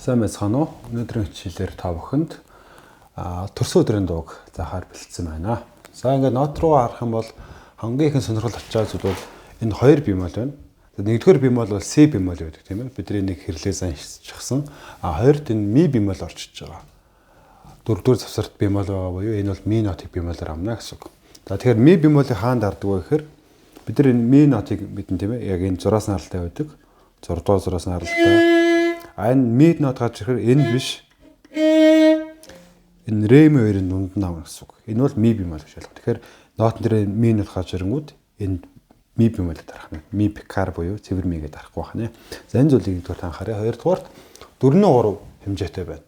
Сайн байцгаана уу? Өнөөдрийн хичээлээр та бүхэнд төрсөн өдрийн дууг заахаар бэлдсэн байна. За ингээд нот руу харах юм бол хамгийн ихэн сонирхол очиж зүйл бол энэ хоёр бемол байна. Нэгдүгээр бемол бол си бемол байдаг тийм ээ. Бидний нэг хэрлээ заншчихсан. Хоёрт энэ ми бемол орчиж байгаа. Дөрөвдүгээр завсарт бемол байгаа буюу энэ бол ми нотыг бемолоор амна гэсэн үг. За тэгэхээр ми бемолыг хаанд дарддаг вэ гэхээр бид нар энэ ми нотыг мэдэн тийм ээ. Яг энэ зураас наралтай байдаг. 6 дугаар зураас наралтай. Энэ ми нот гарч ирэхээр энэ биш. Энэ рэм хоёрын дунд нь авна гэсэн үг. Энэ бол ми бемол гэж ойлгох. Тэгэхээр нотн дээр ми нот гарч ирэнгүүт энэ ми бемол дарах нь. Ми пикар буюу цэвэр ми гэдэг дарахгүй байна. За энэ зүйлийг нэгдүгээр анхаарай. Хоёрдугаарт 4-3 хэмжээтэй байна.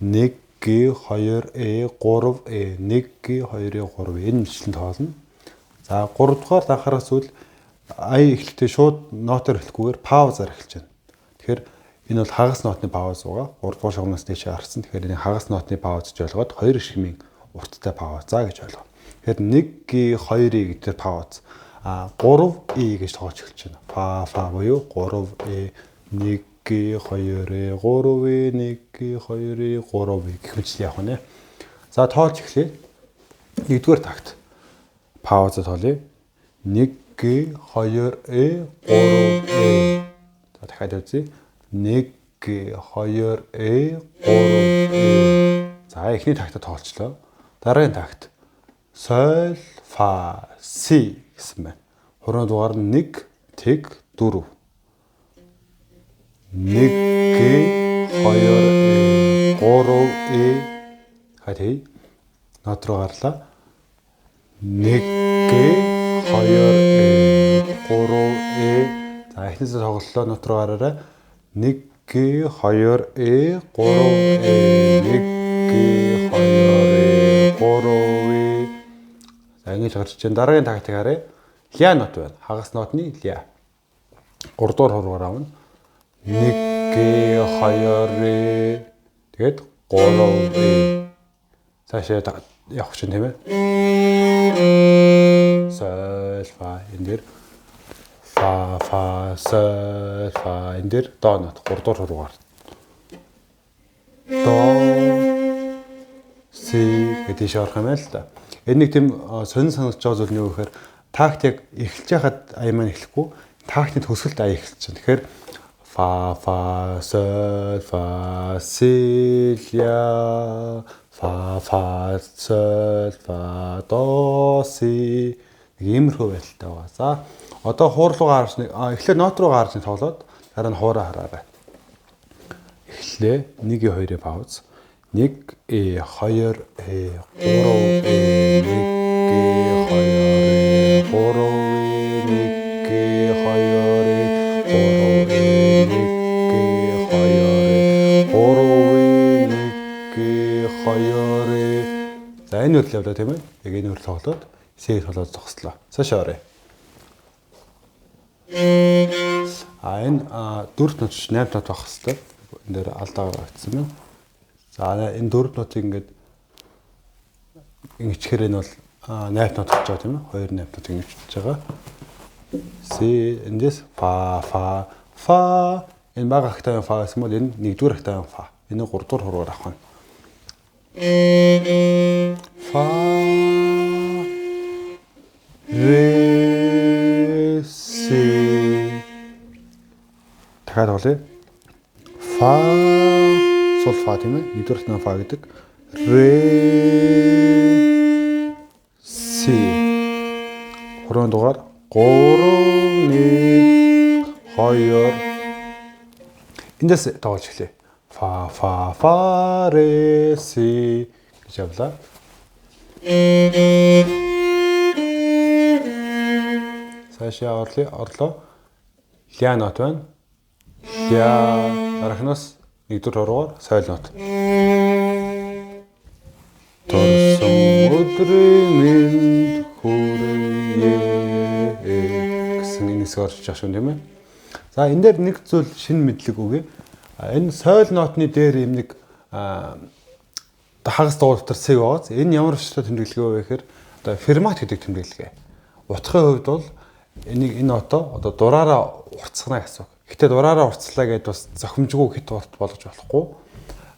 1 G 2 E 3 E 1 G 2 E 3 E энэ мэтлэн тоолно. За 3 дугаарт анхаарах зүйл ая эхлэлтэй шууд нотоор эхлэхгүйгээр паузаар эхэлж байна. Тэгэхээр энэ бол хагас нотны пауз байгаа. 3 дугаар шугамнаас дээш харсан. Тэгэхээр энэ хагас нотны пауз гэж ойлгоод 2 шигмийн урттай паузаа гэж ойлгоо. Тэгэхээр 1 G 2 E гэдэг пауз. 3 E гэж тоолж эхэлж байна. Фа буюу 3 E 1 G 2 E 3 E 1 G 2 E 3 E гэх мэт явах нь. За тоолж эхлэе. Нэгдүгээр такт. Пауза тоолъё. 1 G 2 E 3 E. За дахиад үзье. 1 G 2 E 3 E. За эхний такта тоолчлоо. Дараагийн такт соль фа си гэсэн байна. Хурдан дугаар нь 1 тэг 4. 1 G 2 E 3 E хатий нот руу гарлаа. 1 G 2 E 3 E. За эхнээсээ тоглолоо нот руу гараарай. 1 G 2 E 3 E 1 G 2 E 3 E. За ингэж гарч ичэн дараагийн тактик харъя. Ля нот байна. Хагас нотны ля. 3 дугаар хуруугаар авна. 1 G 2 E тэгээд 3 E. Цаашаа явах чинь тийм ээ. Соль фа энэ дэр фа соль фа энэ дэр до нот 3 дугаар хуруугаар. До си гэдэг шиг орох юм байна л да. Энэ нэг тийм сонин санагдаж байгаа зүйл нь юу гэхээр такт яг эхэлж яхад ая маань эхлэхгүй тактны төгсгөлд ая эхэлж байна. Тэгэхээр фа соль фа си ля фа соль фа до си иймэрхүү байдалтай байгаа. За одоо хуур руу гарч эхлээд нот руу гарч тоглоод дараа нь хуураа хараарай. Эхлээ 1-2 пауз. 1 E 2 E 3 E 1 G 2 E 3 E 1 G 2 E 3 E 1 G 2 E 3 E 1 G 2 E. За энэ үйл явдаа тийм ээ. Яг энэ үйл тоглоод C тоглоод зогслоо. Цаашаа оръё. Энэ 4 нот 8 нот байх хэвээр. Энэ дээр алдаа гаргагдсан байна. За энэ 4 нотыг ингээд ингэчхээр энэ бол 8 нот болж байгаа тийм ээ. 2 8 нот ингэчж байгаа. C эндээс фа энэ бага хагтаа фа гэсэн бол энэ 1-р хагтаа фа. Энэ 3-р хуруугаар авах нь. Фа ре си дахиад тоглоё. Фа сол фа тийм ээ. 1-р хагтаа фа гэдэг. Ре си хурдан дугаар 3 1 2 эндээс тоглож эхлэе. Фа ре си гэж явлаа. Цаашаа орлоо. Ля нот байна. Ля дарахнаас 1-р хуруугаар соль нот. Төрсөн өдрийн минь хүрээ гэсэн энэ хэсэг орж байгаа шүү тийм ээ. За энэ дээр нэг зүйл шинэ мэдлэг үгүй. Энэ соль нотны дээр юм нэг хагас дугаар дотор цэг байгаа. Энэ ямар өчтэй тэмдэглэгээ вэ гэхээр одоо фермат гэдэг тэмдэглэгээ. Утгын хувьд бол энэ отоо одоо дураараа уртсгана гэсэн үг. Гэтэ дураараа уртслаа гэдээ бас зохимжгүй хит урт болгож болохгүй.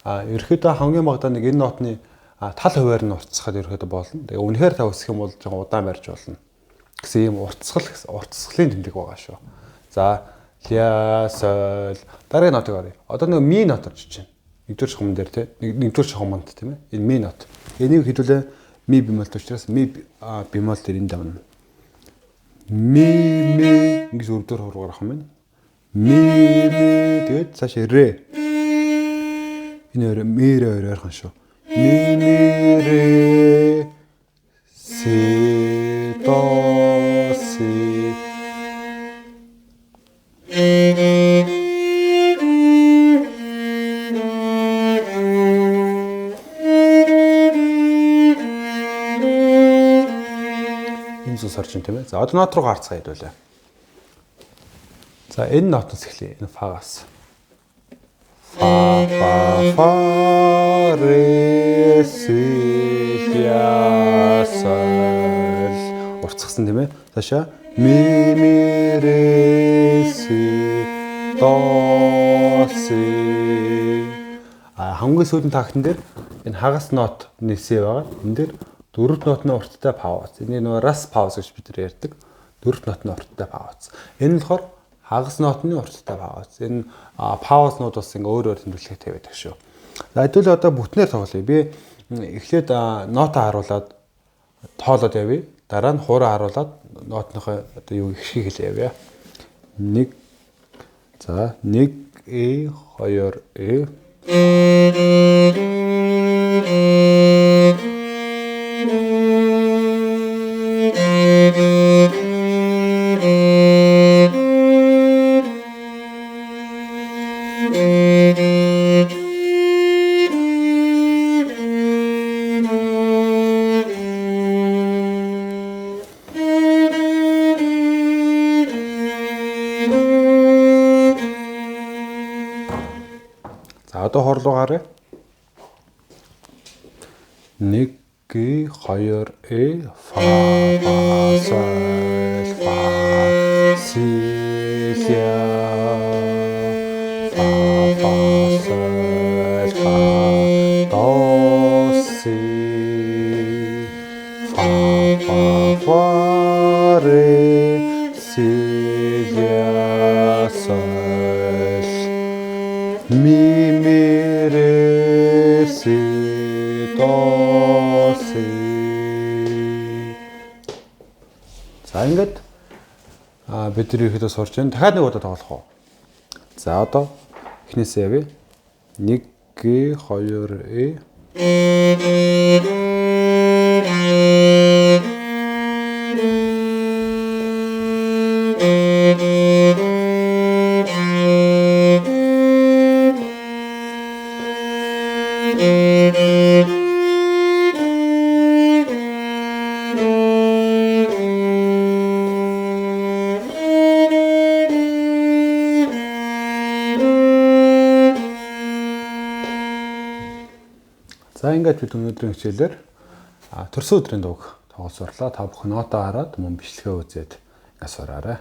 Ерөөхдөө хамгийн багадаа нэг энэ нотны тал хуваар нь уртсахад ерөөхдөө болно. Тэгээ үнэхээр та өсөх юм бол жоохон удаан барьж болно. Гэсэн ийм уртсгалын тэмдэг байгаа шүү. За ля сол дараагийн нотыг оръё. Одоо нэг ми нот орж иж байна. Нэгдүгээр шугам дээр тий. Нэгдүгээр шугамд тийм ээ. Энэ ми нот. Энийг хэдүүлээ ми бемолт учраас ми бемол дээр энэ давна. Ми ингэж өрдөр хургаар ах юм байна. Ми тэгээд цааш ре. Энэ ми ре ойрхон шүү. Ми ре си до си. Энэ зүс орчин тийм ээ. За одоо нот руу гарцгаа хэдүүлээ. За энэ нотоос эхлэе. Энэ фагаас. Фа ре си ля сол. Уртсгсан тийм ээ. Цаашаа ми ре си до си. Хамгийн сүүлийн тактн дээр энэ хагас нот нээсээ байгаа. Энэ дээр дөрвөлт нотны урттай пауз. Энийг нөгөө рас пауз гэж бид нар ярьдаг. Дөрвөлт нотны урттай пауз. Энэ нь болохоор хагас нотны урттай пауз. Энэ паузнууд бас ингээ өөр өөр тэмдэглэхтэй байдаг шүү. За хэдүүл одоо бүтнээр тоглоё. Би эхлээд нота харуулад тоолоод явъя. Дараа нь хуураа харуулад нотныхоо одоо юу ихшгийг хэлээ явъя. 1 за 1 2 За одоо хорлоо гараа. 1 2 фа соль фа си ля фа соль фа до си фа ре си ля соль ми ре си до си. За ингээд бид нар ихэд сурч байна. Дахиад нэг удаа тоглох уу? За одоо эхнээсээ явъя. 1 2 За ингээд бид өнөөдрийн хичээлээр төрсөн өдрийн дууг тоглож сурлаа. Та бүхэн нота хараад мөн бичлэгээ үзээд ингээд сураарай.